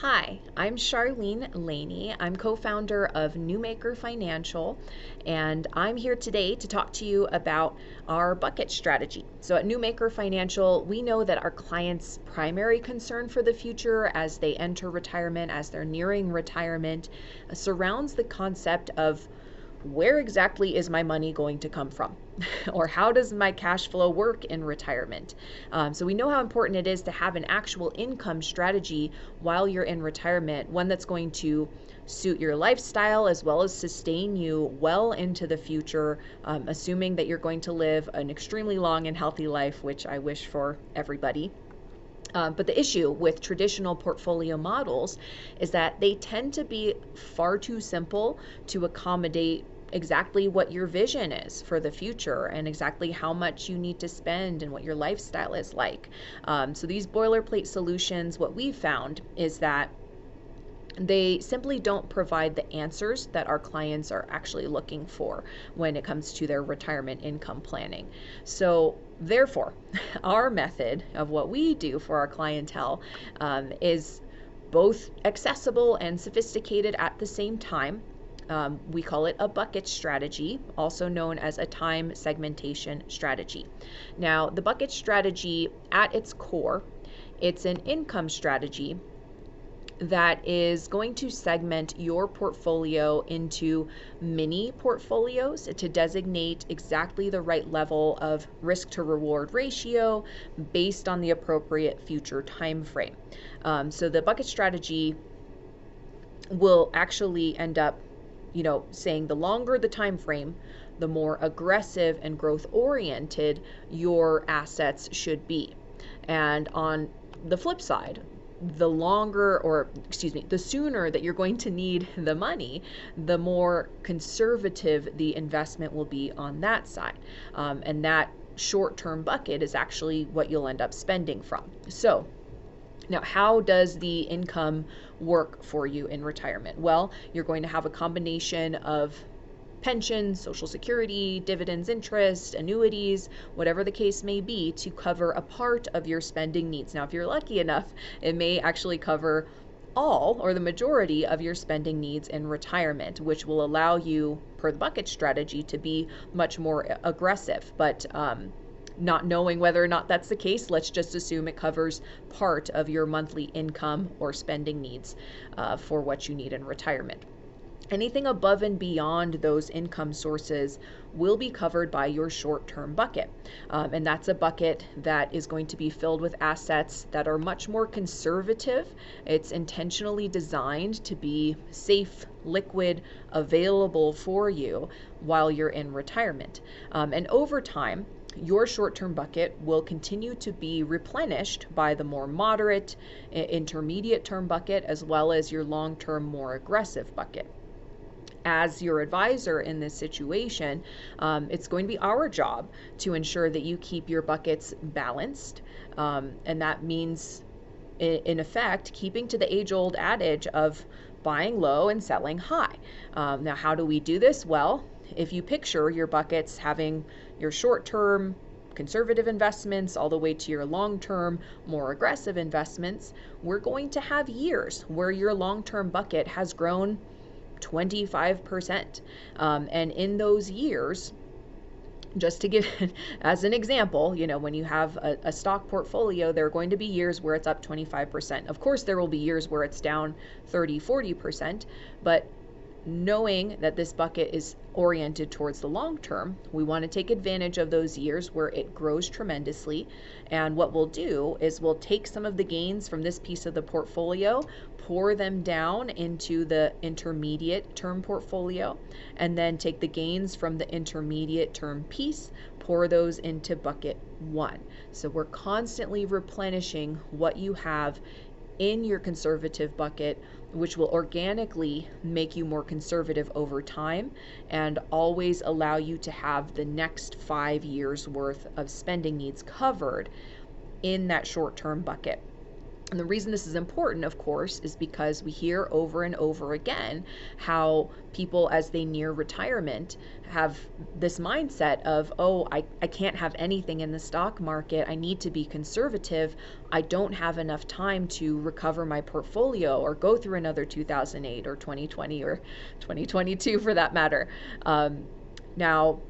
Hi, I'm Charlene Laney. I'm co-founder of Newmaker Financial, and I'm here today to talk to you about our bucket strategy. So at Newmaker Financial, we know that our clients' primary concern for the future as they enter retirement, as they're nearing retirement, surrounds the concept of where exactly is my money going to come from? Or how does my cash flow work in retirement? So we know how important it is to have an actual income strategy while you're in retirement, one that's going to suit your lifestyle as well as sustain you well into the future, assuming that you're going to live an extremely long and healthy life, which I wish for everybody. But the issue with traditional portfolio models is that they tend to be far too simple to accommodate exactly what your vision is for the future and exactly how much you need to spend and what your lifestyle is like. So these boilerplate solutions, what we've found is that they simply don't provide the answers that our clients are actually looking for when it comes to their retirement income planning. So therefore, our method of what we do for our clientele is both accessible and sophisticated at the same time. We call it a bucket strategy, also known as a time segmentation strategy. Now, the bucket strategy at its core, it's an income strategy that is going to segment your portfolio into mini portfolios to designate exactly the right level of risk to reward ratio based on the appropriate future time frame. So the bucket strategy will actually end up, saying the longer the time frame, the more aggressive and growth oriented your assets should be. And on the flip side, the sooner that you're going to need the money, the more conservative the investment will be on that side. And that short-term bucket is actually what you'll end up spending from. So now, how does the income work for you in retirement? Well, you're going to have a combination of pensions, Social Security, dividends, interest, annuities, whatever the case may be, to cover a part of your spending needs. Now, if you're lucky enough, it may actually cover all or the majority of your spending needs in retirement, which will allow you, per the bucket strategy, to be much more aggressive. But not knowing whether or not that's the case, let's just assume it covers part of your monthly income or spending needs for what you need in retirement. Anything above and beyond those income sources will be covered by your short-term bucket. And that's a bucket that is going to be filled with assets that are much more conservative. It's intentionally designed to be safe, liquid, available for you while you're in retirement. And over time, your short-term bucket will continue to be replenished by the more moderate, intermediate term bucket, as well as your long-term, more aggressive bucket. As your advisor in this situation, it's going to be our job to ensure that you keep your buckets balanced. And that means, in effect, keeping to the age-old adage of buying low and selling high. Now, how do we do this? Well, if you picture your buckets having your short-term conservative investments all the way to your long-term, more aggressive investments, we're going to have years where your long-term bucket has grown 25%. And in those years, just to give as an example, when you have a stock portfolio, there are going to be years where it's up 25%. Of course, there will be years where it's down 30, 40%, but knowing that this bucket is oriented towards the long term, we want to take advantage of those years where it grows tremendously. And what we'll do is we'll take some of the gains from this piece of the portfolio, pour them down into the intermediate term portfolio, and then take the gains from the intermediate term piece, pour those into bucket one. So we're constantly replenishing what you have in your conservative bucket, which will organically make you more conservative over time and always allow you to have the next 5 years worth of spending needs covered in that short-term bucket. And the reason this is important, of course, is because we hear over and over again how people, as they near retirement, have this mindset of, oh, I can't have anything in the stock market. I need to be conservative. I don't have enough time to recover my portfolio or go through another 2008 or 2020 or 2022 for that matter. Now,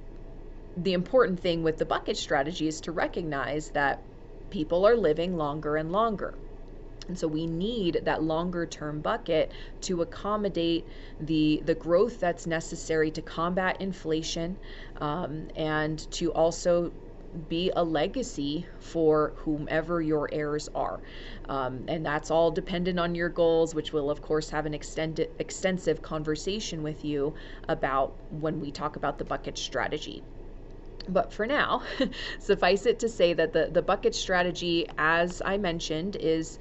the important thing with the bucket strategy is to recognize that people are living longer and longer. And so we need that longer term bucket to accommodate the growth that's necessary to combat inflation, and to also be a legacy for whomever your heirs are. And that's all dependent on your goals, which we'll of course have an extensive conversation with you about when we talk about the bucket strategy. But for now, suffice it to say that the bucket strategy, as I mentioned, is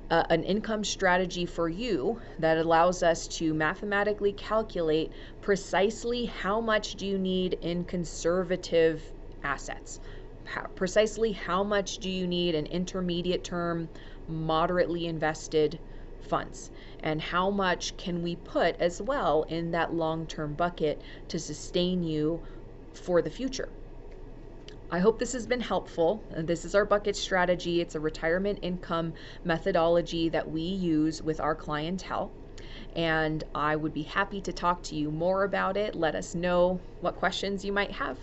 an income strategy for you that allows us to mathematically calculate precisely how much do you need in conservative assets, precisely how much do you need in intermediate term, moderately invested funds, and how much can we put as well in that long-term bucket to sustain you for the future. I hope this has been helpful. This is our bucket strategy. It's a retirement income methodology that we use with our clientele. And I would be happy to talk to you more about it. Let us know what questions you might have.